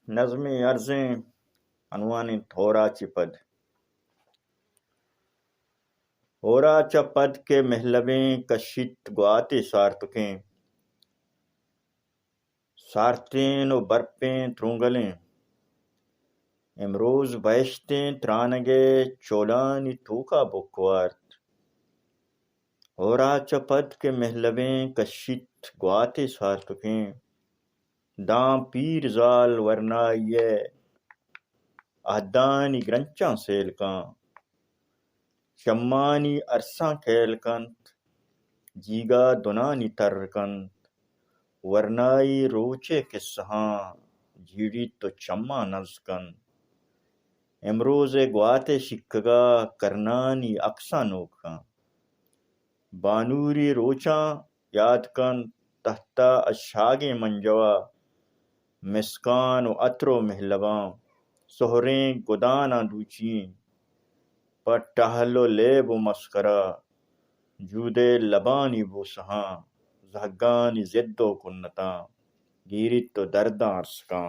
نظم عرضیں عنوان تھورا چپد ہورا چپد کے محلبیں کشت گواتے سارتکیں سارتیں و برپیں ترونگلیں امروز بیشتیں ترانگے چولانی توکا بکوارت ہورا چپد کے محلبیں کشت گواتے سارتکیں داں پیر زال ورنائیے اہدانی گرنچاں سیلکاں شمانی عرصاں کھیلکنت جیگا دنانی ترکنت ورنائی روچے قصہاں جھیڑی تو چما نزکن امروز گواتے شکگا کرنانی اکساں نوکاں بانوری روچاں یاد کن تحتا اشاگیں منجوا مسکان و عطر و محلباں سہریں گداناں دوچیں پر ٹہل و لیب و مسکرہ جودے لبانی بوسہاں زہگانی زد و کنتاں گیرت تو درداں عرص کاں